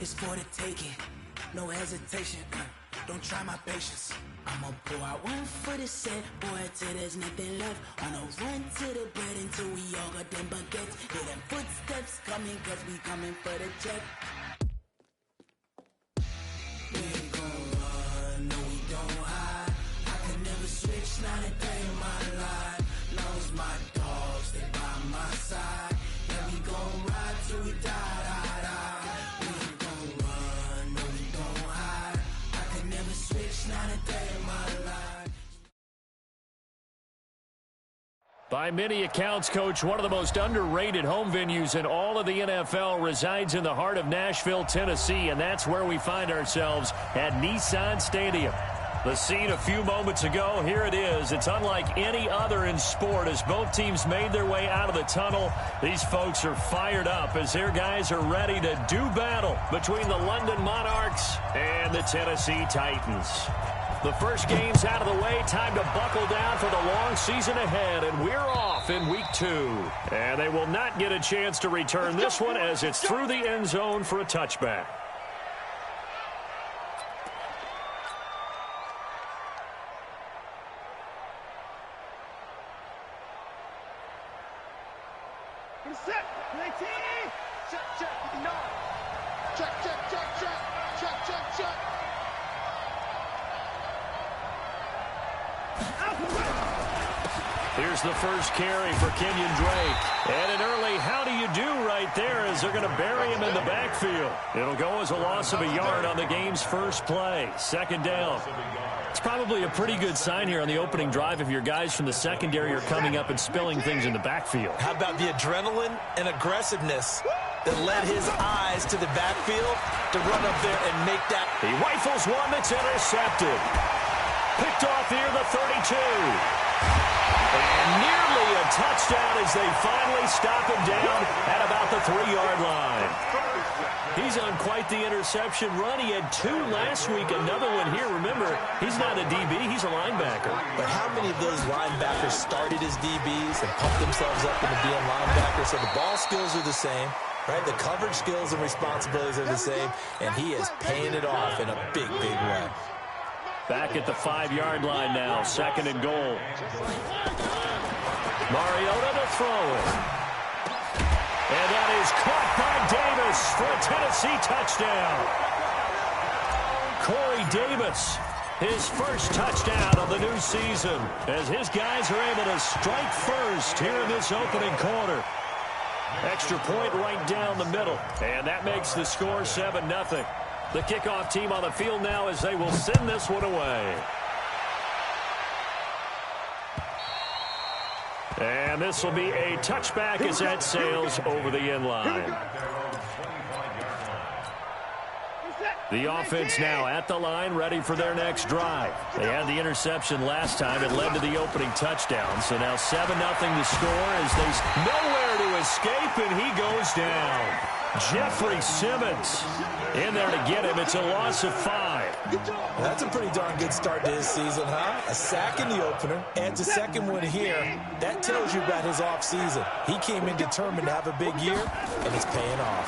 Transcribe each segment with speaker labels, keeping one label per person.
Speaker 1: It's for the taking, no hesitation. Don't try my patience. I'ma pour out one for the set, boy, till there's nothing left. On a run to the bread until we all got them baguettes. Hear them footsteps coming, cause we coming for the check. We ain't gon' run, no we don't hide. I can never switch, not a day in my life. Long as my dogs, stay by my side. Yeah, we gon' ride till we die, die, die. We ain't gon' run, no we don't hide. I can never switch, not a day in my life.
Speaker 2: By many accounts, Coach, one of the most underrated home venues in all of the NFL resides in the heart of Nashville, Tennessee, and that's where we find ourselves at Nissan Stadium. The scene a few moments ago, here it is. It's unlike any other in sport as both teams made their way out of the tunnel. These folks are fired up as their guys are ready to do battle between the London Monarchs and the Tennessee Titans. The first game's out of the way. Time to buckle down for the long season ahead, and we're off in week 2. And they will not get a chance to return this one as it's through the end zone for a touchback.
Speaker 3: Set. Check, check. No. Check, check, check, check. Check, check, check.
Speaker 2: Here's the first carry for Kenyon Drake. And an early how do you do right there as they're going to bury him in the backfield. It'll go as a loss of a yard on the game's first play. Second down. It's probably a pretty good sign here on the opening drive if your guys from the secondary are coming up and spilling things in the backfield.
Speaker 4: How about the adrenaline and aggressiveness that led his eyes to the backfield to run up there and make that?
Speaker 2: He rifles one that's intercepted. Picked off here, the 32. And nearly a touchdown as they finally stop him down at about the 3-yard line. He's on quite the interception run. He had 2 last week, another one here. Remember, he's not a DB, he's a linebacker.
Speaker 4: But how many of those linebackers started as DBs and pumped themselves up into being linebackers? So the ball skills are the same, right? The coverage skills and responsibilities are the same, and he is paying it off in a big, big way.
Speaker 2: Back at the 5-yard line now, second and goal. Mariota to throw it. And that is caught by Davis for a Tennessee touchdown. Corey Davis, his first touchdown of the new season, as his guys are able to strike first here in this opening quarter. Extra point right down the middle, and that makes the score 7-0. The kickoff team on the field now as they will send this one away. And this will be a touchback as that sails over the end line. The offense now at the line, ready for their next drive. They had the interception last time. It led to the opening touchdown. So now 7-0 to score as they nowhere to escape, and he goes down. Jeffrey Simmons in there to get him. It's a loss of 5.
Speaker 4: That's a pretty darn good start to his season, huh? A sack in the opener, adds a second one here. That tells you about his offseason. He came in determined to have a big year, and it's paying off.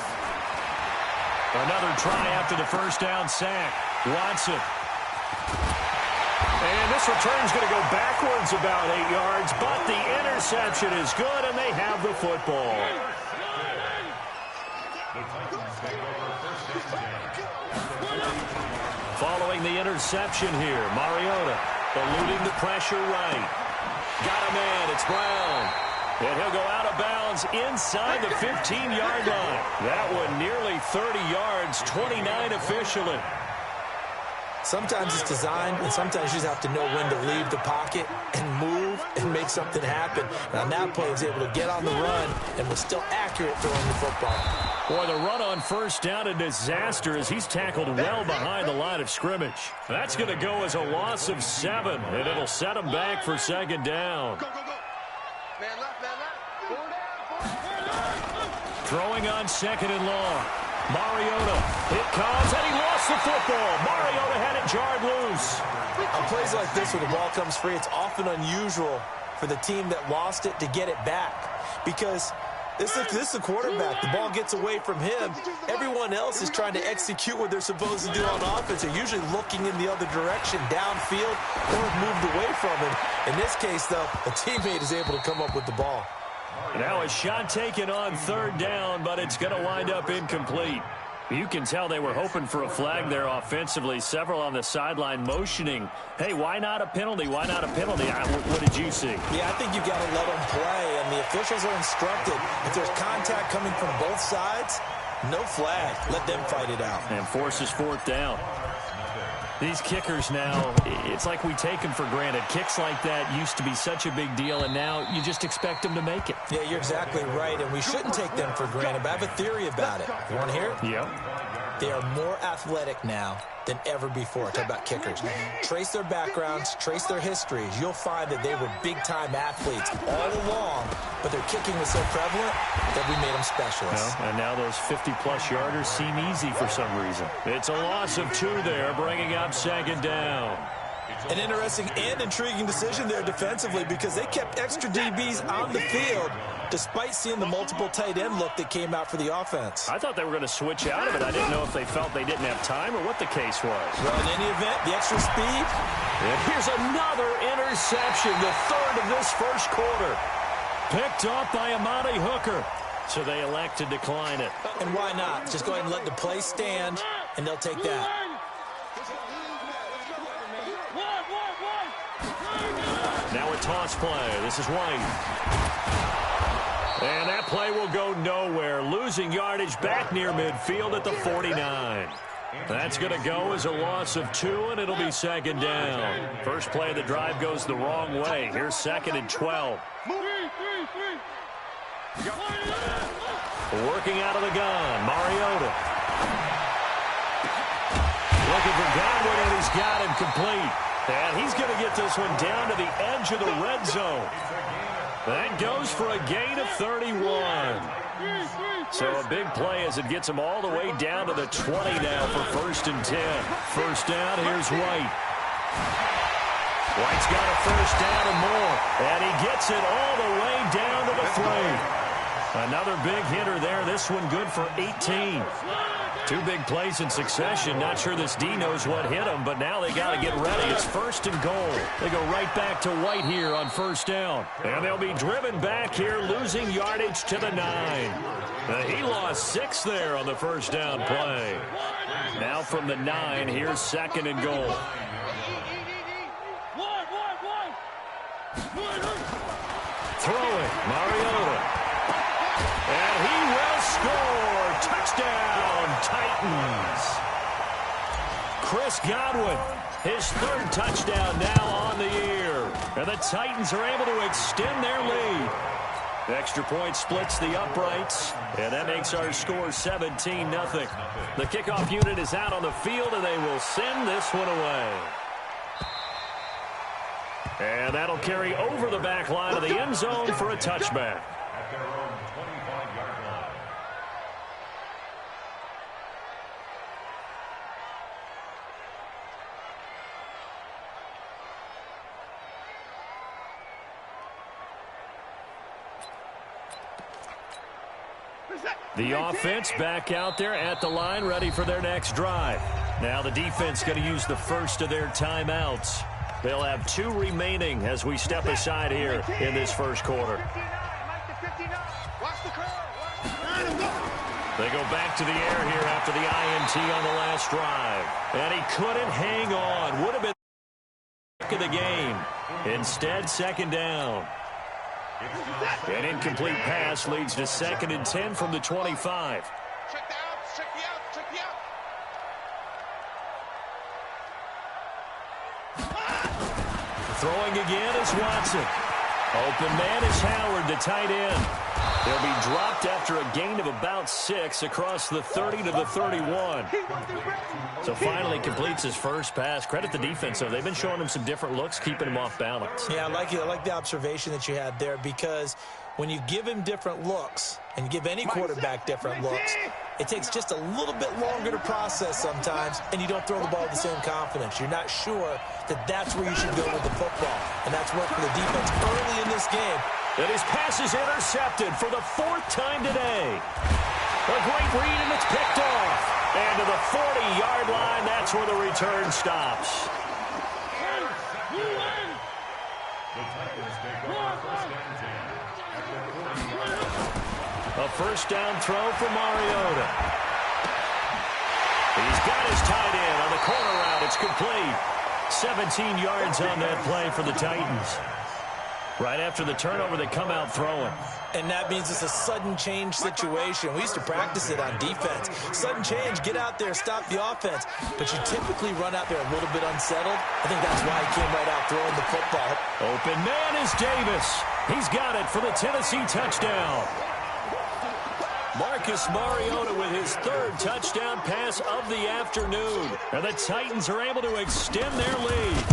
Speaker 2: Another try after the first down sack. Watson. And this return's going to go backwards about 8 yards, but the interception is good, and they have the football. Following the interception here, Mariota eluding the pressure right. Got a man, it's Brown. And he'll go out of bounds inside the 15-yard line. That one nearly 30 yards, 29 officially.
Speaker 4: Sometimes it's designed, and sometimes you just have to know when to leave the pocket and move and make something happen. And on that play, he was able to get on the run and was still accurate throwing the football.
Speaker 2: Boy, the run on first down, a disaster as he's tackled well behind the line of scrimmage. That's going to go as a loss of 7, and it'll set him back for second down.
Speaker 3: Man left, man left.
Speaker 2: Throwing on second and long. Mariota, it comes, and he lost the football. Mariota had it jarred loose.
Speaker 4: On plays like this, when the ball comes free, it's often unusual for the team that lost it to get it back, because This is the quarterback. The ball gets away from him. Everyone else is trying to execute what they're supposed to do on offense. They're usually looking in the other direction, downfield, or have moved away from him. In this case, though, a teammate is able to come up with the ball.
Speaker 2: Now a shot taken on third down, but it's going to wind up incomplete. You can tell they were hoping for a flag there offensively. Several on the sideline motioning, hey, why not a penalty? Why not a penalty? What did you see?
Speaker 4: Yeah, I think you've got to let them play, and the officials are instructed. If there's contact coming from both sides, no flag. Let them fight it out.
Speaker 2: And forces fourth down. These kickers now, it's like we take them for granted. Kicks like that used to be such a big deal, and now you just expect them to make it.
Speaker 4: Yeah, you're exactly right, and we shouldn't take them for granted, but I have a theory about it. You want to hear it?
Speaker 2: Yep.
Speaker 4: They are more athletic now than ever before. Talk about kickers. Trace their backgrounds, trace their histories. You'll find that they were big-time athletes all along, but their kicking was so prevalent that we made them specialists.
Speaker 2: Well, and now those 50-plus yarders seem easy for some reason. It's a loss of 2 there, bringing up second down.
Speaker 4: An interesting and intriguing decision there defensively because they kept extra DBs on the field despite seeing the multiple tight end look that came out for the offense.
Speaker 2: I thought they were going to switch out of it. I didn't know if they felt they didn't have time or what the case was.
Speaker 4: Well, in any event, the extra speed.
Speaker 2: And here's another interception, the third of this first quarter. Picked up by Amani Hooker. So they elect to decline it.
Speaker 4: And why not? Just go ahead and let the play stand, and they'll take that.
Speaker 2: Now a toss play. This is White. And that play will go nowhere. Losing yardage back near midfield at the 49. That's going to go as a loss of 2, and it'll be second down. First play of the drive goes the wrong way. Here's second and 12. Working out of the gun, Mariota. Looking for Godwin, and he's got him complete. And he's going to get this one down to the edge of the red zone. That goes for a gain of 31. So a big play as it gets him all the way down to the 20 now for first and 10. First down, here's White. White's got a first down and more. And he gets it all the way down to the 3. Another big hitter there. This one good for 18. 2 big plays in succession. Not sure this D knows what hit him, but now they got to get ready. It's first and goal. They go right back to White here on first down. And they'll be driven back here, losing yardage to the 9. He lost 6 there on the first down play. Now from the 9, here's second and goal. Throwing, Mariota. And he will score. Touchdown, Titans. Chris Godwin, his 3rd touchdown now on the year. And the Titans are able to extend their lead. The extra point splits the uprights, and that makes our score 17-0. The kickoff unit is out on the field, and they will send this one away. And that'll carry over the back line of the end zone for a touchback. The offense back out there at the line, ready for their next drive. Now the defense going to use the first of their timeouts. They'll have 2 remaining as we step aside here in this first quarter. They go back to the air here after the INT on the last drive. And he couldn't hang on. Would have been the of the game. Instead, second down. An incomplete pass leads to second and 10 from the 25.
Speaker 3: Check the outs, check the outs, check the outs.
Speaker 2: Throwing again is Watson. Open man is Howard, the tight end. They'll be dropped after a gain of about 6 across the 30 to the 31. So finally completes his first pass. Credit the defense, though. They've been showing him some different looks, keeping him off balance.
Speaker 4: Yeah, I like the observation that you had there, because when you give him different looks and give any quarterback different looks, it takes just a little bit longer to process sometimes, and you don't throw the ball with the same confidence. You're not sure that that's where you should go with the football, and that's worked for the defense early in this game.
Speaker 2: And his pass is intercepted for the 4th time today. A great read, and it's picked off. And to the 40-yard line, that's where the return stops. A first down throw for Mariota. He's got his tight end on the corner route. It's complete. 17 yards on that play for the Titans. Right after the turnover, they come out throwing.
Speaker 4: And that means it's a sudden change situation. We used to practice it on defense. Sudden change, get out there, stop the offense. But you typically run out there a little bit unsettled. I think that's why he came right out throwing the football.
Speaker 2: Open man is Davis. He's got it for the Tennessee touchdown. Marcus Mariota with his 3rd touchdown pass of the afternoon. And the Titans are able to extend their lead.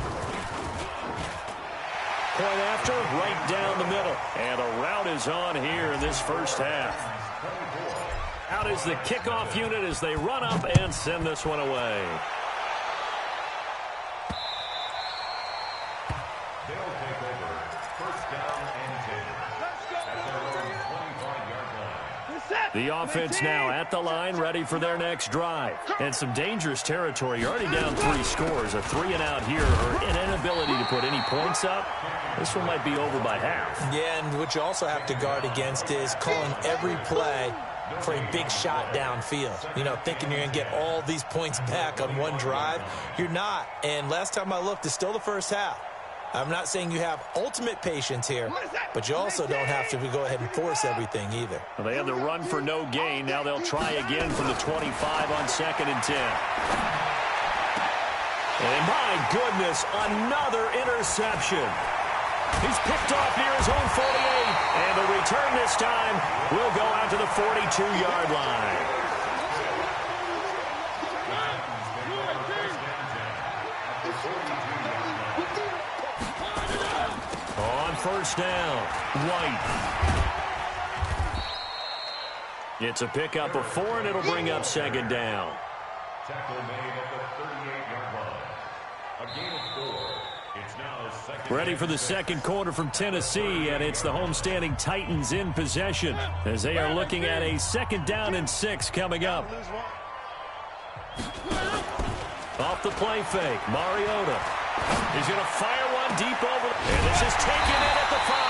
Speaker 2: Point after, right down the middle. And a rout is on here in this first half. Out is the kickoff unit as they run up and send this one away.
Speaker 5: They'll take over. First down and 10. At their own 25-yard line.
Speaker 2: The offense now at the line, ready for their next drive. And some dangerous territory. You're already down 3 scores. A 3-and-out here, or an inability to put any points up. This one might be over by half.
Speaker 4: Yeah, and what you also have to guard against is calling every play for a big shot downfield. You know, thinking you're going to get all these points back on one drive. You're not. And last time I looked, it's still the first half. I'm not saying you have ultimate patience here, but you also don't have to go ahead and force everything either.
Speaker 2: Well, they had the run for no gain. Now they'll try again from the 25 on 2nd and 10. And my goodness, another interception. He's picked off near his own 48. And the return this time will go out to the 42-yard line. On first down, White. It's a pickup of 4, and it'll bring up 2nd down.
Speaker 5: Tackle made at the 38-yard line. A gain of 4. It's now 2nd.
Speaker 2: Ready for the second quarter from Tennessee, and it's the homestanding Titans in possession as they are looking at a 2nd down and 6 coming up. Off the play fake, Mariota. He's going to fire one deep over. And this is taken in at the 5.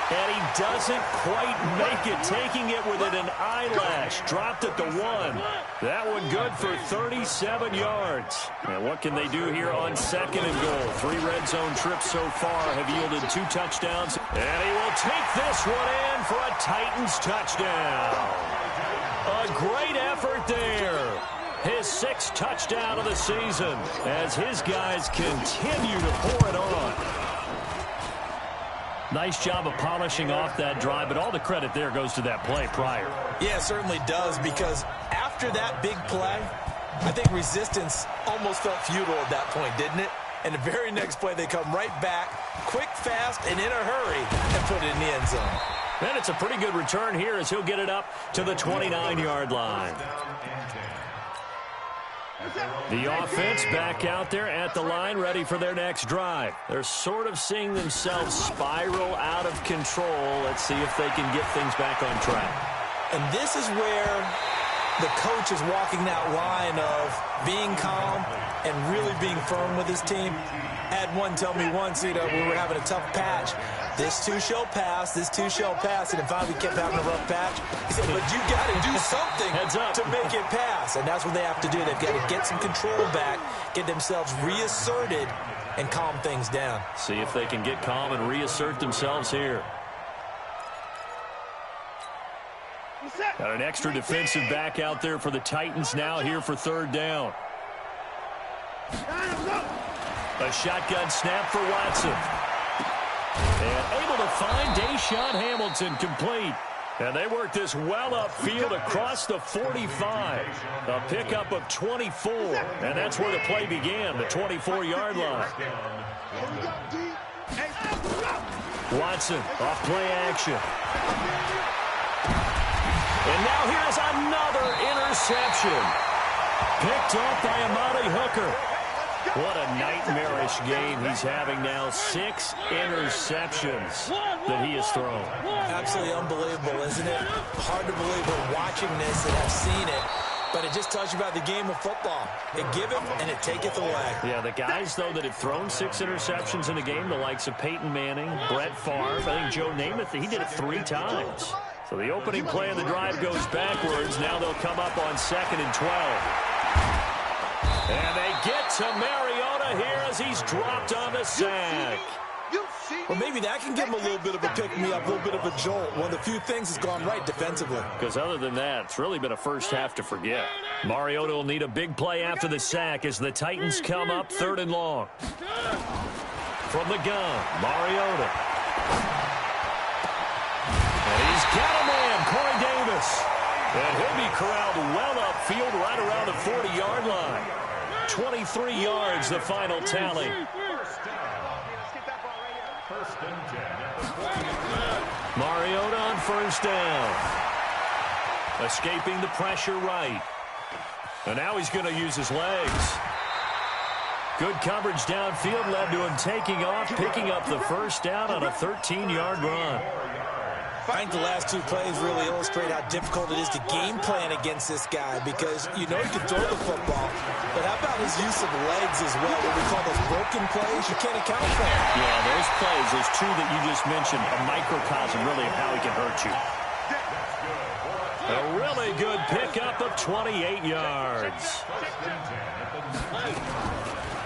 Speaker 2: And he doesn't quite make it, taking it within an eyelash. Dropped at the 1. That one good for 37 yards. And what can they do here on 2nd and goal? 3 red zone trips so far have yielded 2 touchdowns. And he will take this one in for a Titans touchdown. A great effort there. His 6th touchdown of the season as his guys continue to pour it on. Nice job of polishing off that drive, but all the credit there goes to that play prior.
Speaker 4: Yeah, it certainly does, because after that big play, I think resistance almost felt futile at that point, didn't it? And the very next play, they come right back, quick, fast, and in a hurry, and put it in the end zone.
Speaker 2: And it's a pretty good return here as he'll get it up to the 29-yard line. The offense back out there at the line, ready for their next drive. They're sort of seeing themselves spiral out of control. Let's see if they can get things back on track.
Speaker 4: And this is where the coach is walking that line of being calm and really being firm with his team. I had one tell me once, we were having a tough patch. This too shall pass, this too shall pass. And finally we kept having a rough patch. He said, but you got to do something to make it pass. And that's what they have to do. They've got to get some control back, get themselves reasserted, and calm things down.
Speaker 2: See if they can get calm and reassert themselves here. Got an extra defensive back out there for the Titans now here for 3rd down. A shotgun snap for Watson. And able to find Deshaun Hamilton complete. And they work this well upfield across the 45. A pickup of 24. And that's where the play began, the 24-yard line. Watson off play action. And now here's another interception. Picked off by Amari Hooker. What a nightmarish game he's having now. 6 interceptions that he has thrown.
Speaker 4: Absolutely unbelievable, isn't it? Hard to believe we're watching this and have seen it. But it just tells you about the game of football. It giveth and it taketh away.
Speaker 2: Yeah, the guys, though, that have thrown 6 interceptions in a game, the likes of Peyton Manning, Brett Favre, I think Joe Namath, he did it 3 times. So the opening play of the drive goes backwards. Now they'll come up on 2nd and 12. And they get to Mariota here as he's dropped on the sack.
Speaker 4: Well, maybe that can give him a little bit of a pick-me-up, a little bit of a jolt. One of the few things that's gone right defensively.
Speaker 2: Because other than that, it's really been a first half to forget. Mariota will need a big play after the sack as the Titans come up 3rd and long. From the gun, Mariota. And he's got a man, Corey Davis. And he'll be corralled well upfield right around the 40-yard line. 23 yards, the final tally. Mariota on 1st down. Escaping the pressure right. And now he's going to use his legs. Good coverage downfield led to him taking off, picking up the 1st down on a 13-yard run.
Speaker 4: I think the last 2 plays really illustrate how difficult it is to game plan against this guy because you know he can throw the football, but how about his use of legs as well? What we call those broken plays, you can't account for.
Speaker 2: Yeah, those plays, those 2 that you just mentioned, a microcosm really of how he can hurt you. A really good pickup of 28 yards.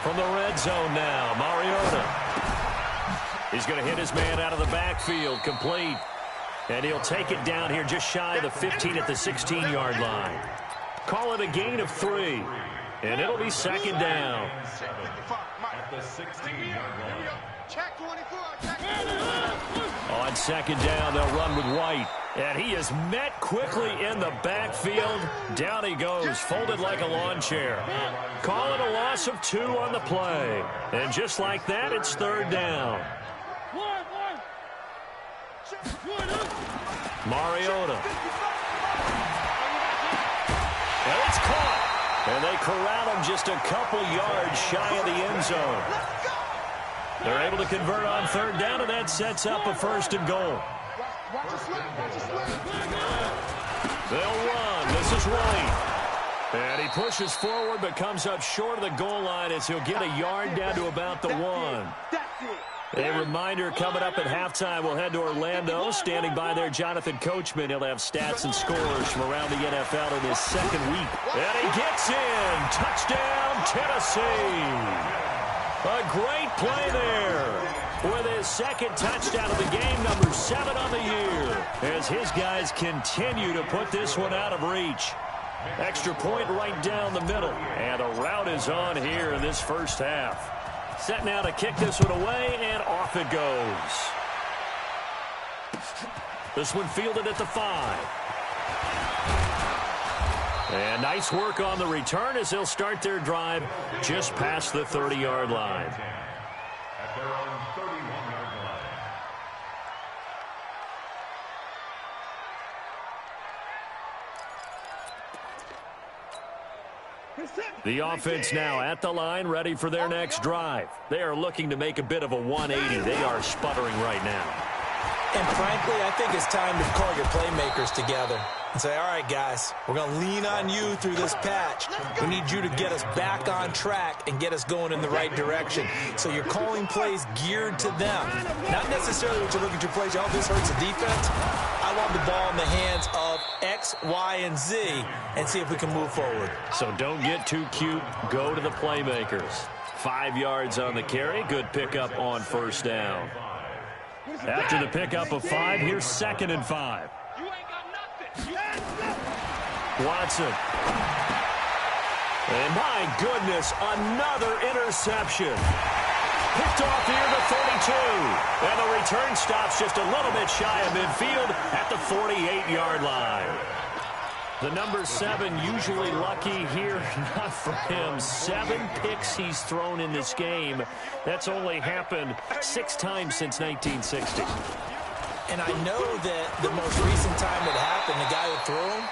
Speaker 2: From the red zone now, Mariota. He's going to hit his man out of the backfield, complete. And he'll take it down here just shy of the 15 at the 16-yard line. Call it a gain of 3. And it'll be 2nd down.
Speaker 5: At the 16-yard line.
Speaker 2: On 2nd down, they'll run with White. And he is met quickly in the backfield. Down he goes, folded like a lawn chair. Call it a loss of 2 on the play. And just like that, it's 3rd down. Mariota. And it's caught. And they corral him just a couple yards shy of the end zone. They're able to convert on 3rd down, and that sets up a 1st and goal. They'll run. This is White. And he pushes forward but comes up short of the goal line as he'll get a yard down to about the 1. A reminder coming up at halftime, we'll head to Orlando. Standing by there, Jonathan Coachman. He'll have stats and scores from around the NFL in his 2nd week. And he gets in. Touchdown, Tennessee. A great play there with his 2nd touchdown of the game, number 7 on the year, as his guys continue to put this one out of reach. Extra point right down the middle. And a rout is on here in this first half. Set now to kick this one away, and off it goes. This one fielded at the 5. And nice work on the return as they'll start their drive just past the 30-yard line.
Speaker 5: At their own 31-yard line.
Speaker 2: The offense now at the line, ready for their next drive. They are looking to make a bit of a 180. They are sputtering right now.
Speaker 4: And frankly, I think it's time to call your playmakers together and say, all right, guys, we're going to lean on you through this patch. We need you to get us back on track and get us going in the right direction. So you're calling plays geared to them. Not necessarily what you look at your plays, oh, this hurts the defense. I want the ball in the hands of X, Y, and Z and see if we can move forward.
Speaker 2: So don't get too cute. Go to the playmakers. 5 yards on the carry. Good pickup on 1st down. After the pickup of 5, here's 2nd and 5. Watson. And my goodness, another interception. Picked off here to 32. And the return stops just a little bit shy of midfield at the 48-yard line. The number 7 usually lucky here, not for him. 7 picks he's thrown in this game. That's only happened 6 times since 1960.
Speaker 4: And I know that the most recent time it happened, the guy who threw him,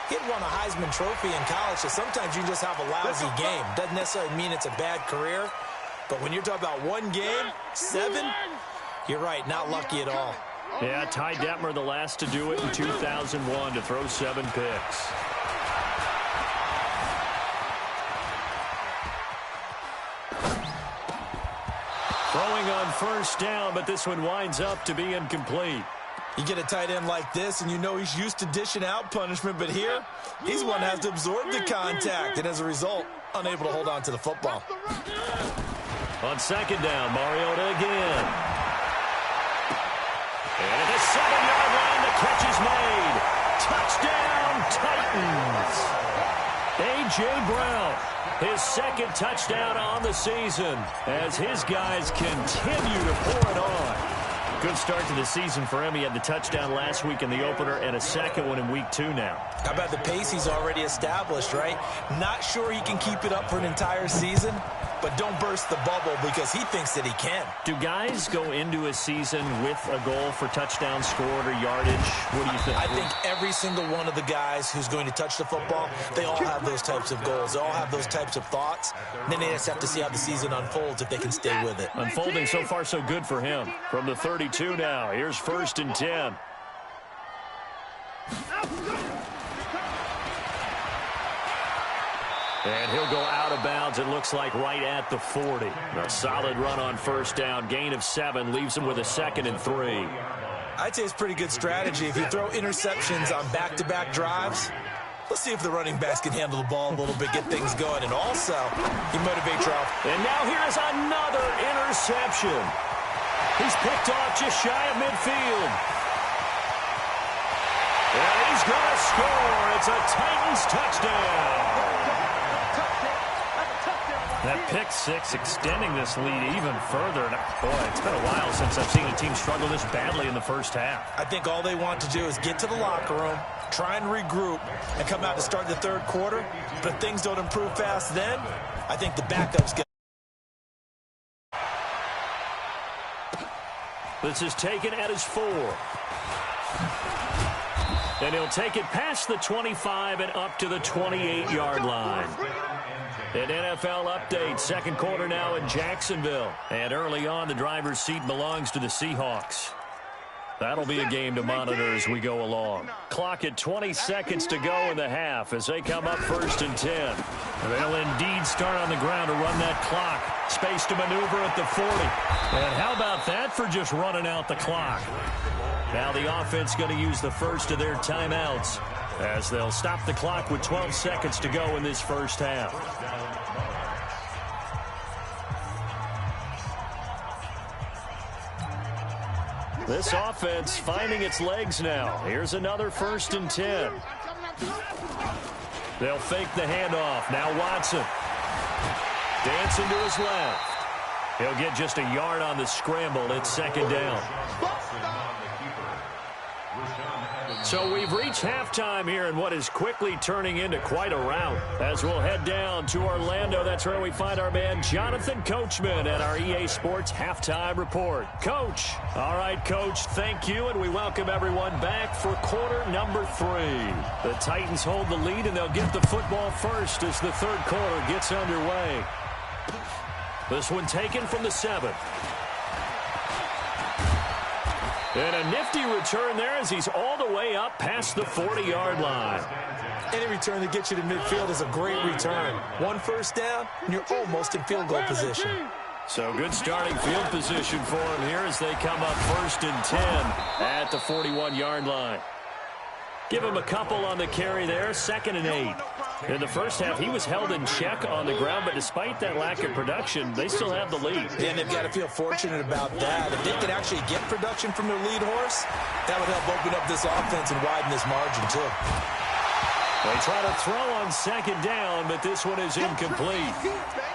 Speaker 4: He had won a Heisman Trophy in college, so sometimes you just have a lousy game. Doesn't necessarily mean it's a bad career. But when you're talking about one game, 7, you're right, not lucky at all.
Speaker 2: Yeah, Ty Detmer, the last to do it in 2001, to throw 7 picks. Throwing on first down, but this one winds up to be incomplete.
Speaker 4: You get a tight end like this, and you know he's used to dishing out punishment, but here, he's one that has to absorb the contact, and as a result, unable to hold on to the football.
Speaker 2: On second down, Mariota again. And at the 7-yard line, the catch is made. Touchdown, Titans. A.J. Brown, his second touchdown on the season as his guys continue to pour it on. Good start to the season for him. He had the touchdown last week in the opener and a second one in week 2 now.
Speaker 4: How about the pace he's already established, right? Not sure he can keep it up for an entire season, but don't burst the bubble because he thinks that he can.
Speaker 2: Do guys go into a season with a goal for touchdown scored or yardage? What do you think?
Speaker 4: I think every single one of the guys who's going to touch the football, they all have those types of goals. They all have those types of thoughts. And then they just have to see how the season unfolds if they can stay with it.
Speaker 2: Unfolding so far so good for him. From the 32 now, here's 1st and 10. And he'll go out of bounds, it looks like, right at the 40. A solid run on first down. Gain of 7 leaves him with a 2nd and 3.
Speaker 4: I'd say it's pretty good strategy. If you throw interceptions on back-to-back drives, let's see if the running backs can handle the ball a little bit, get things going. And also, you motivate your offense.
Speaker 2: And now here's another interception. He's picked off just shy of midfield. And he's going to score. It's a Titans touchdown. That pick 6 extending this lead even further. Boy, it's been a while since I've seen a team struggle this badly in the first half.
Speaker 4: I think all they want to do is get to the locker room, try and regroup, and come out to start the third quarter. But if things don't improve fast then, I think the backups get.
Speaker 2: This is taken at his 4. And he'll take it past the 25 and up to the 28-yard line. An NFL update, second quarter now in Jacksonville. And early on, the driver's seat belongs to the Seahawks. That'll be a game to monitor as we go along. Clock at 20 seconds to go in the half as they come up 1st and 10. They'll indeed start on the ground to run that clock. Space to maneuver at the 40. And how about that for just running out the clock? Now the offense going to use the first of their timeouts as they'll stop the clock with 12 seconds to go in this first half. This offense finding its legs now. Here's another 1st and 10. They'll fake the handoff. Now Watson. Dancing to his left. He'll get just a yard on the scramble. It's 2nd down. So we've reached halftime here in what is quickly turning into quite a rout. As we'll head down to Orlando, that's where we find our man Jonathan Coachman at our EA Sports Halftime Report. Coach. All right, Coach, thank you, and we welcome everyone back for quarter number 3. The Titans hold the lead, and they'll get the football first as the third quarter gets underway. This one taken from the 7. And a nifty return there as he's all the way up past the 40-yard line.
Speaker 4: Any return that gets you to midfield is a great return. 1 first down, and you're almost in field goal position.
Speaker 2: So good starting field position for him here as they come up 1st and 10 at the 41-yard line. Give him a couple on the carry there, 2nd and 8. In the first half, he was held in check on the ground, but despite that lack of production, they still have the lead.
Speaker 4: Yeah, and they've got to feel fortunate about that. If they can actually get production from their lead horse, that would help open up this offense and widen this margin, too.
Speaker 2: They try to throw on 2nd down, but this one is incomplete.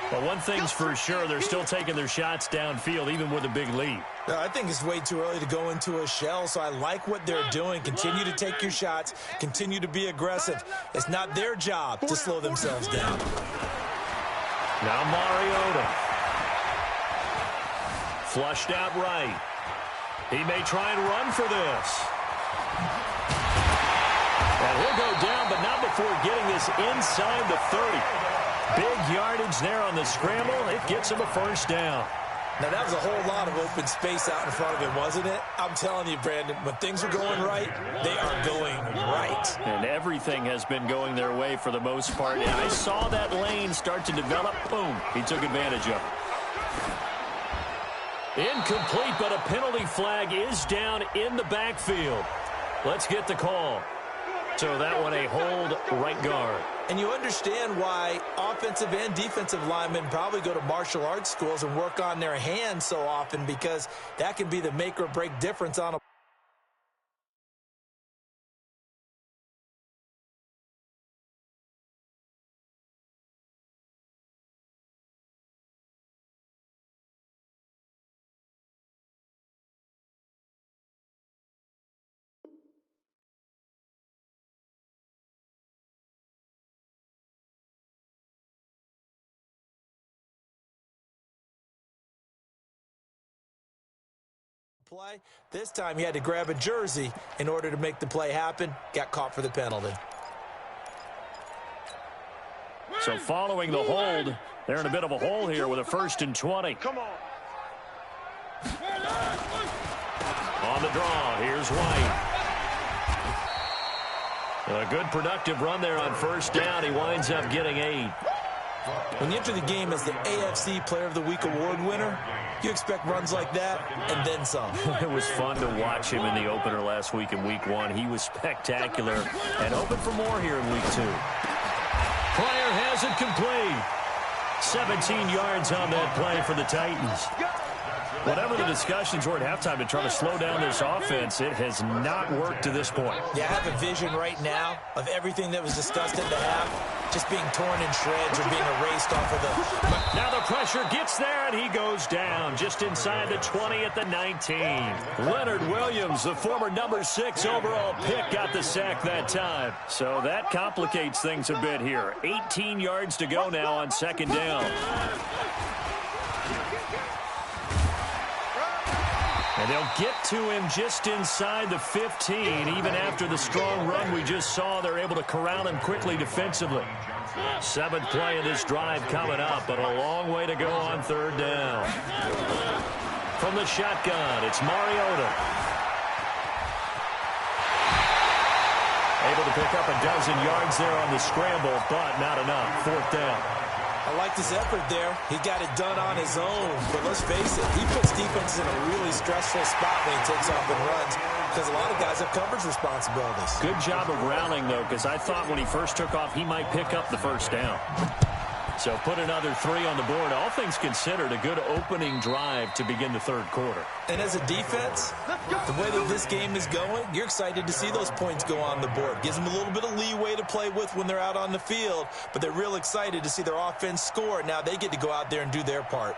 Speaker 2: But one thing's for sure, they're still taking their shots downfield, even with a big lead.
Speaker 4: I think it's way too early to go into a shell, so I like what they're doing. Continue to take your shots. Continue to be aggressive. It's not their job to slow themselves down.
Speaker 2: Now Mariota. Flushed out right. He may try and run for this. And he'll go down, but not before getting this inside the 30. Big yardage there on the scramble. It gets him a first down.
Speaker 4: Now, that was a whole lot of open space out in front of him, wasn't it? I'm telling you, Brandon, when things are going right, they are going right.
Speaker 2: And everything has been going their way for the most part. And I saw that lane start to develop. Boom. He took advantage of it. Incomplete, but a penalty flag is down in the backfield. Let's get the call. So that one a hold right guard.
Speaker 4: And you understand why offensive and defensive linemen probably go to martial arts schools and work on their hands so often, because that can be the make or break difference on a play. This time he had to grab a jersey in order to make the play happen. Got caught for the penalty.
Speaker 2: So following the hold, they're in a bit of a hole here with a 1st and 20.
Speaker 3: Come on.
Speaker 2: On the draw, here's White. A good productive run there on 1st down. He winds up getting 8.
Speaker 4: When you enter the game as the AFC Player of the Week award winner, you expect runs like that and then some.
Speaker 2: It was fun to watch him in the opener last week in Week 1. He was spectacular and hoping for more here in Week 2. Player has it complete. 17 yards on that play for the Titans. Whatever the discussions were at halftime to try to slow down this offense, it has not worked to this point.
Speaker 4: Yeah, I have a vision right now of everything that was discussed at the half just being torn in shreds or being erased off of the...
Speaker 2: Now the pressure gets there, and he goes down just inside the 20 at the 19. Leonard Williams, the former number 6 overall pick, got the sack that time. So that complicates things a bit here. 18 yards to go now on 2nd down. And they'll get to him just inside the 15. Even after the strong run we just saw, they're able to corral him quickly defensively. 7th play of this drive coming up, but a long way to go on 3rd down. From the shotgun, it's Mariota. Able to pick up a dozen yards there on the scramble, but not enough. 4th down.
Speaker 4: I like his effort there. He got it done on his own. But let's face it, he puts defenses in a really stressful spot when he takes off and runs, because a lot of guys have coverage responsibilities.
Speaker 2: Good job of rallying, though, because I thought when he first took off, he might pick up the 1st down. So put another 3 on the board. All things considered, a good opening drive to begin the 3rd quarter.
Speaker 4: And as a defense, the way that this game is going, you're excited to see those points go on the board. Gives them a little bit of leeway to play with when they're out on the field, but they're real excited to see their offense score. Now they get to go out there and do their part.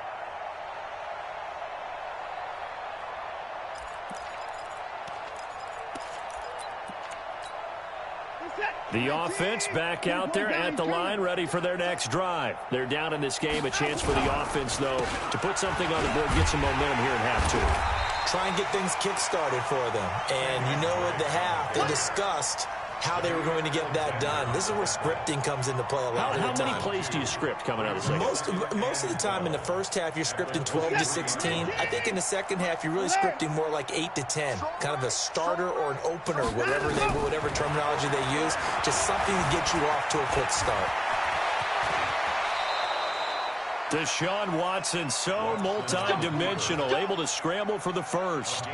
Speaker 2: The offense back out there at the line, ready for their next drive. They're down in this game. A chance for the offense, though, to put something on the board, get some momentum here in half 2.
Speaker 4: Try and get things kick-started for them. And you know at the half, they discussed how they were going to get that done. This is where scripting comes into play a lot of the time.
Speaker 2: How many plays do you script coming out of the second?
Speaker 4: Most of the time in the first half, you're scripting 12 to 16. I think in the second half, you're really scripting more like 8 to 10. Kind of a starter or an opener, whatever terminology they use. Just something to get you off to a quick start.
Speaker 2: Deshaun Watson, so multi-dimensional, able to scramble for the 1st.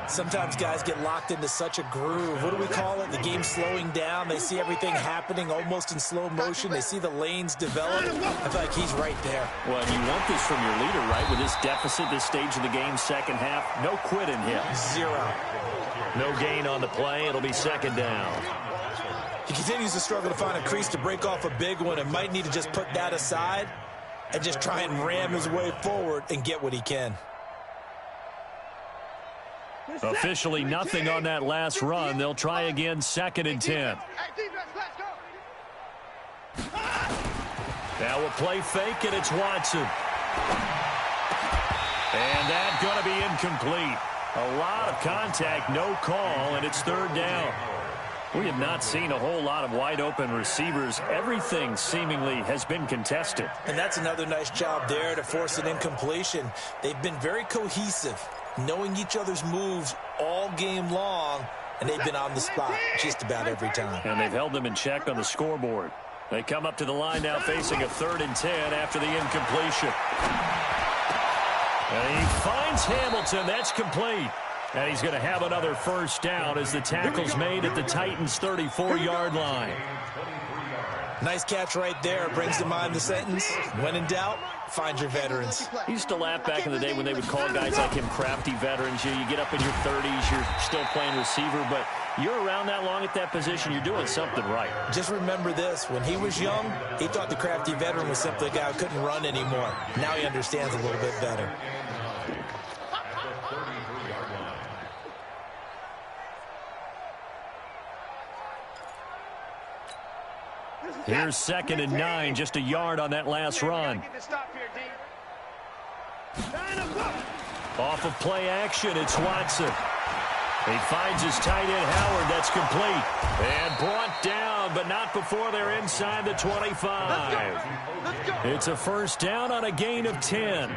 Speaker 4: Sometimes guys get locked into such a groove. What do we call it? The game's slowing down. They see everything happening almost in slow motion. They see the lanes develop. I feel like he's right there.
Speaker 2: Well, you want this from your leader, right? With this deficit, this stage of the game, 2nd half, no quit in him.
Speaker 4: 0.
Speaker 2: No gain on the play. It'll be 2nd down.
Speaker 4: He continues to struggle to find a crease to break off a big one and might need to just put that aside and just try and ram his way forward and get what he can.
Speaker 2: Officially nothing on that last run. They'll try again, 2nd and 10. Now a play fake, and it's Watson. And that's going to be incomplete. A lot of contact, no call, and it's 3rd down. We have not seen a whole lot of wide-open receivers. Everything seemingly has been contested.
Speaker 4: And that's another nice job there to force an incompletion. They've been very cohesive, knowing each other's moves all game long, and they've been on the spot just about every time.
Speaker 2: And they've held them in check on the scoreboard. They come up to the line now facing a 3rd and 10 after the incompletion. And he finds Hamilton. That's complete. And he's going to have another first down as the tackle's made at the Titans' 34-yard line.
Speaker 4: Nice catch right there. Brings to mind the sentence, when in doubt, find your veterans.
Speaker 2: I used to laugh back in the day when they would call guys like him crafty veterans. You get up in your 30s, you're still playing receiver, but you're around that long at that position, you're doing something right.
Speaker 4: Just remember this. When he was young, he thought the crafty veteran was simply a guy who couldn't run anymore. Now he understands a little bit better.
Speaker 2: Here's 2nd and 9, just a yard on that last run. Off of play action, it's Watson. He finds his tight end, Howard. That's complete. And brought down, but not before they're inside the 25. It's a first down on a gain of 10.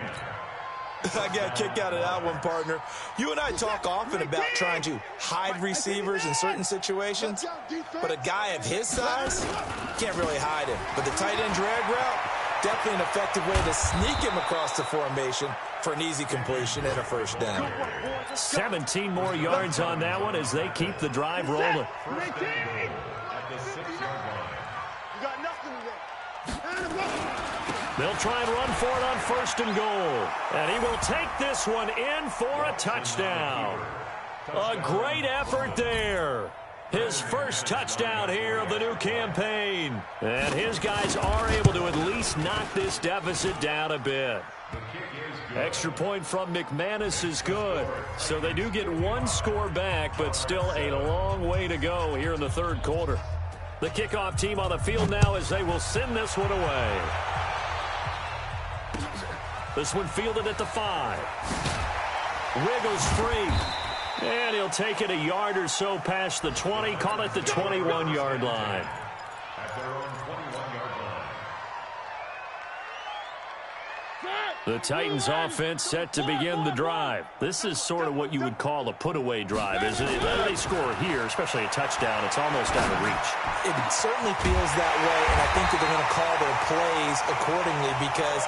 Speaker 4: I got a kick out of that one, partner. You and I talk often about trying to hide receivers in certain situations, but a guy of his size can't really hide him. But the tight end drag route, definitely an effective way to sneak him across the formation for an easy completion and a first down.
Speaker 2: 17 more yards on that one as they keep the drive rolling. They'll try and run for it on 1st and goal. And he will take this one in for a touchdown. A great effort there. His first touchdown here of the new campaign. And his guys are able to at least knock this deficit down a bit. Extra point from McManus is good. So they do get one score back, but still a long way to go here in the 3rd quarter. The kickoff team on the field now as they will send this one away. This one fielded at the 5. Wiggles free. And he'll take it a yard or so past the 20. Call it the 21-yard line.
Speaker 5: At their own 21-yard line.
Speaker 2: The Titans offense set to begin the drive. This is sort of what you would call a put-away drive, isn't it? When they score here, especially a touchdown, it's almost out of reach.
Speaker 4: It certainly feels that way, and I think that they're going to call their plays accordingly because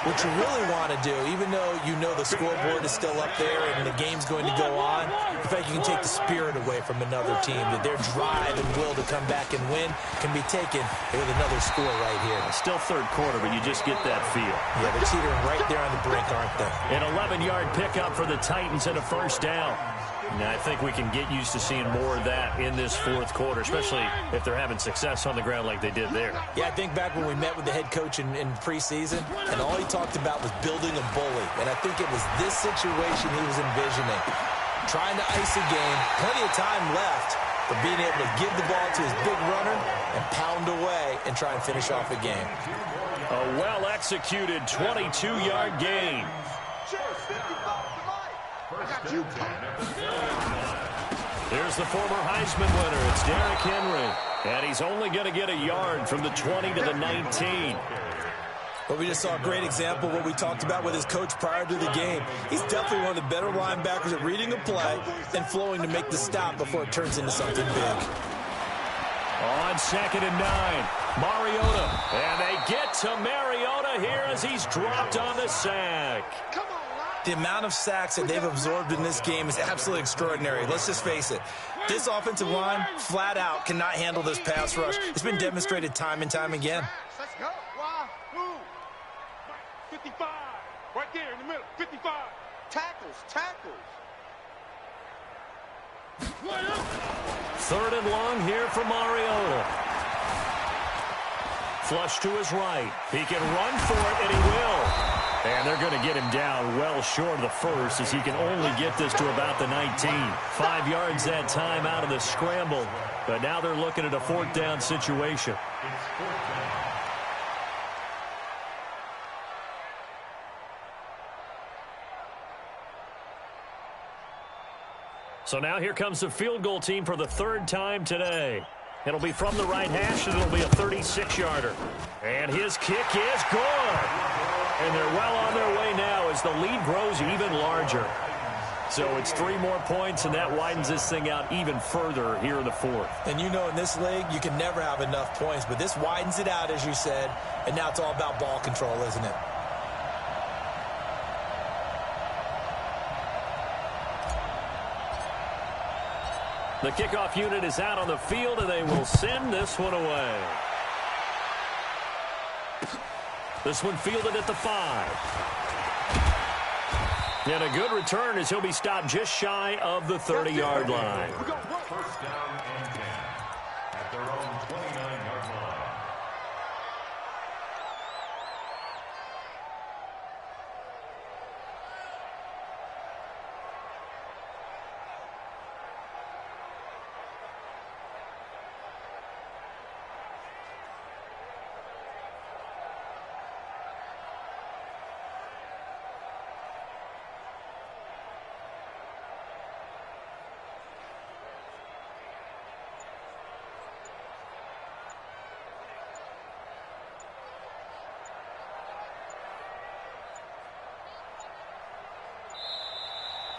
Speaker 4: what you really want to do, even though you know the scoreboard is still up there and the game's going to go on, in fact, you can take the spirit away from another team, that their drive and will to come back and win can be taken with another score right here.
Speaker 2: Still 3rd quarter, but you just get that feel.
Speaker 4: Yeah, they're teetering right there on the brink, aren't they?
Speaker 2: An 11-yard pickup for the Titans and a first down. Now, I think we can get used to seeing more of that in this 4th quarter, especially if they're having success on the ground like they did there.
Speaker 4: Yeah, I think back when we met with the head coach in preseason, and all he talked about was building a bully. And I think it was this situation he was envisioning. Trying to ice a game, plenty of time left, but being able to give the ball to his big runner and pound away and try and finish off a game.
Speaker 2: A well-executed 22-yard gain. Here's the former Heisman winner. It's Derrick Henry. And he's only going to get a yard from the 20 to the 19.
Speaker 4: Well, we just saw a great example of what we talked about with his coach prior to the game. He's definitely one of the better linebackers at reading a play and flowing to make the stop before it turns into something big.
Speaker 2: On 2nd and 9, Mariota. And they get to Mariota here as he's dropped on the sack.
Speaker 4: The amount of sacks that they've absorbed in this game is absolutely extraordinary. Let's just face it. This offensive line, flat out, cannot handle this pass rush. It's been demonstrated time and time again.
Speaker 3: Let's go. Wahoo. 55. Right there in the middle. 55. Tackles.
Speaker 2: 3rd and long here for Mariota. Flush to his right. He can run for it, and he will. And they're going to get him down well short of the first as he can only get this to about the 19. 5 yards that time out of the scramble. But now they're looking at a 4th down situation. So now here comes the field goal team for the third time today. It'll be from the right hash, and it'll be a 36-yarder. And his kick is good. And they're well on their way now as the lead grows even larger. So it's 3 more points, and that widens this thing out even further here in the fourth.
Speaker 4: And you know in this league, you can never have enough points, but this widens it out, as you said, and now it's all about ball control, isn't it?
Speaker 2: The kickoff unit is out on the field, and they will send this one away. This one fielded at the 5. And a good return as he'll be stopped just shy of the 30-yard line.
Speaker 5: First down and 10 at their own 29-yard line.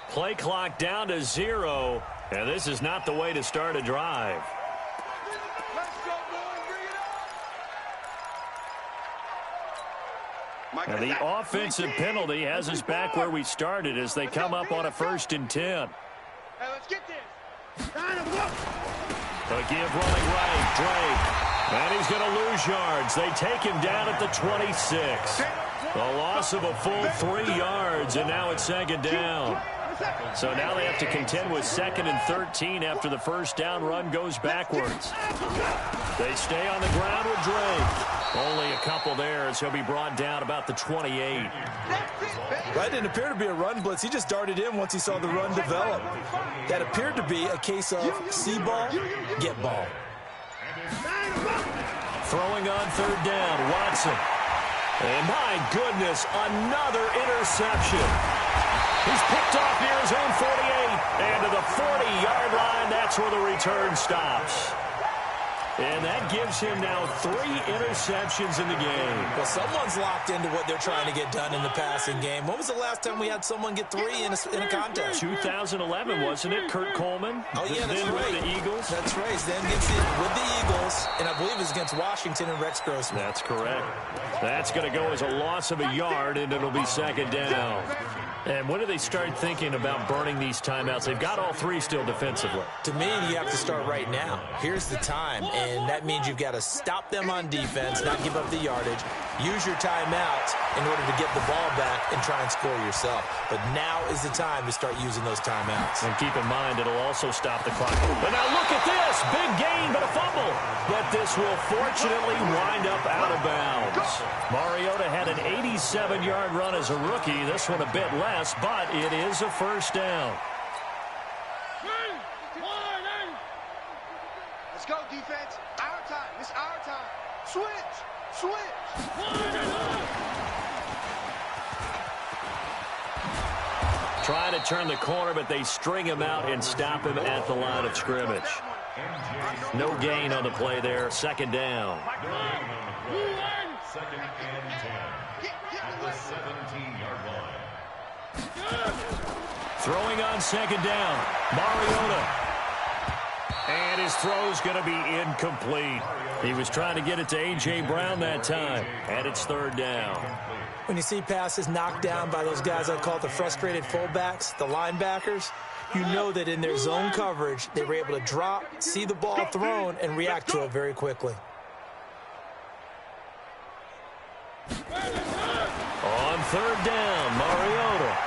Speaker 2: Play clock down to 0, and this is not the way to start a drive.
Speaker 3: Let's go, boys. Bring it up.
Speaker 2: And the offensive penalty has us back where we started as they come up on a 1st and 10.
Speaker 3: Hey, let's get this.
Speaker 2: The give running right, Drake. And he's going to lose yards. They take him down at the 26. A loss of a full 3 yards, and now it's 2nd down. So now they have to contend with 2nd and 13 after the first down run goes backwards. They stay on the ground with Drake. Only a couple there as he'll be brought down about the 28.
Speaker 4: Right, didn't appear to be a run blitz. He just darted in once he saw the run develop. That appeared to be a case of see ball, get ball.
Speaker 2: Throwing on 3rd down, Watson. And my goodness, another interception. He's picked off near his own 48. And to the 40-yard line, that's where the return stops. And that gives him now 3 interceptions in the game.
Speaker 4: Well, someone's locked into what they're trying to get done in the passing game. When was the last time we had someone get 3 in a contest?
Speaker 2: 2011, wasn't it? Kurt Coleman?
Speaker 4: Oh, yeah, that's
Speaker 2: then
Speaker 4: right.
Speaker 2: With the Eagles?
Speaker 4: That's right. Then gets it with the Eagles, and I believe it's against Washington and Rex Grossman.
Speaker 2: That's correct. That's going to go as a loss of a yard, and it'll be 2nd down. And when do they start thinking about burning these timeouts? They've got all 3 still defensively.
Speaker 4: To me, you have to start right now. Here's the time, and that means you've got to stop them on defense, not give up the yardage, use your timeouts in order to get the ball back and try and score yourself. But now is the time to start using those timeouts.
Speaker 2: And keep in mind, it'll also stop the clock. But now look at this. Big gain, but a fumble. But this will fortunately wind up out of bounds. Mariota had an 87-yard run as a rookie. This one a bit less, but it is a first down.
Speaker 3: Let's go, defense. Our time. It's our time. Switch.
Speaker 2: Trying to turn the corner, but they string him out and stop him at the line of scrimmage. No gain on the play there. 2nd down.
Speaker 5: 2nd and 10 at the 17-yard line.
Speaker 2: Throwing on 2nd down. Mariota. And his throw's going to be incomplete. He was trying to get it to A.J. Brown that time. And it's 3rd down.
Speaker 4: When you see passes knocked down by those guys I call the frustrated fullbacks, the linebackers, you know that in their zone coverage, they were able to drop, see the ball thrown, and react to it very quickly.
Speaker 2: On 3rd down, Mariota.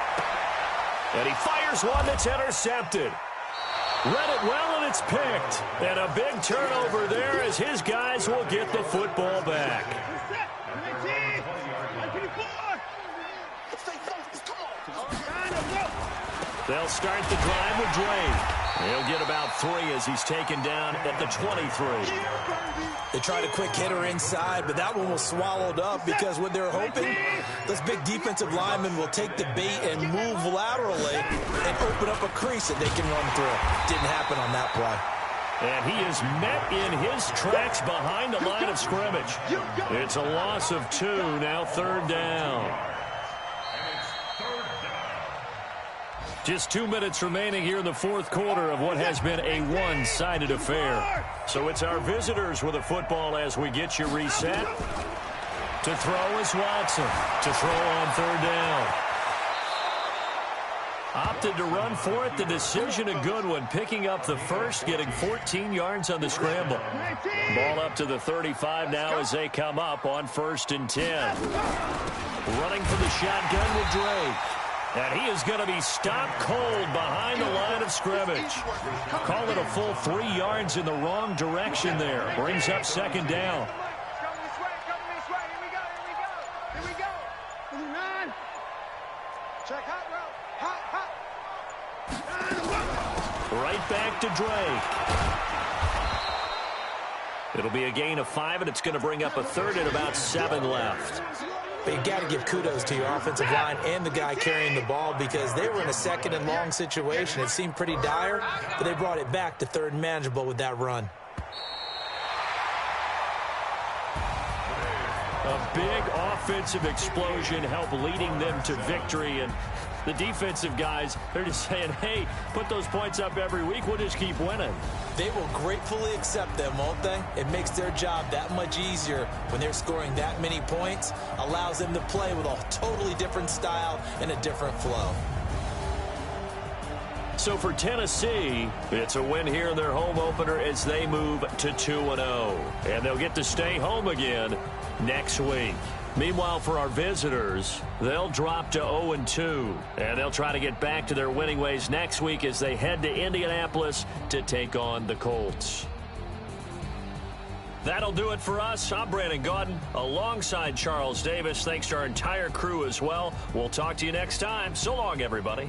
Speaker 2: And he fires one that's intercepted. Read it well, and it's picked. And a big turnover there as his guys will get the football back. They'll start the drive with Drake. He'll get about 3 as he's taken down at the 23.
Speaker 4: They tried a quick hitter inside, but that one was swallowed up because what they're hoping, those big defensive linemen will take the bait and move laterally and open up a crease that they can run through. Didn't happen on that play.
Speaker 2: And he is met in his tracks behind the line of scrimmage. It's a loss of 2, now 3rd down. Just 2 minutes remaining here in the 4th quarter of what has been a one-sided affair. So it's our visitors with a football as we get you reset. To throw is Watson. To throw on 3rd down. Opted to run for it. The decision a good one. Picking up the first, getting 14 yards on the scramble. Ball up to the 35 now as they come up on 1st and 10. Running for the shotgun with Drake. And he is going to be stopped cold behind the line of scrimmage. Call it a full 3 yards in the wrong direction there. Brings up 2nd down.
Speaker 3: Come this way. Here we go. 9. Check hot route. Hot.
Speaker 2: Right back to Drake. It'll be a gain of 5, and it's going to bring up a 3rd and about 7 left.
Speaker 4: But you got to give kudos to your offensive line and the guy carrying the ball because they were in a 2nd and long situation. It seemed pretty dire, but they brought it back to 3rd and manageable with that run.
Speaker 2: A big offensive explosion helped leading them to victory, and the defensive guys, they're just saying, hey, put those points up every week, we'll just keep winning.
Speaker 4: They will gratefully accept them, won't they? It makes their job that much easier when they're scoring that many points, allows them to play with a totally different style and a different flow.
Speaker 2: So for Tennessee, it's a win here in their home opener as they move to 2-0. And they'll get to stay home again next week. Meanwhile, for our visitors, they'll drop to 0-2. And they'll try to get back to their winning ways next week as they head to Indianapolis to take on the Colts. That'll do it for us. I'm Brandon Gaudin alongside Charles Davis. Thanks to our entire crew as well. We'll talk to you next time. So long, everybody.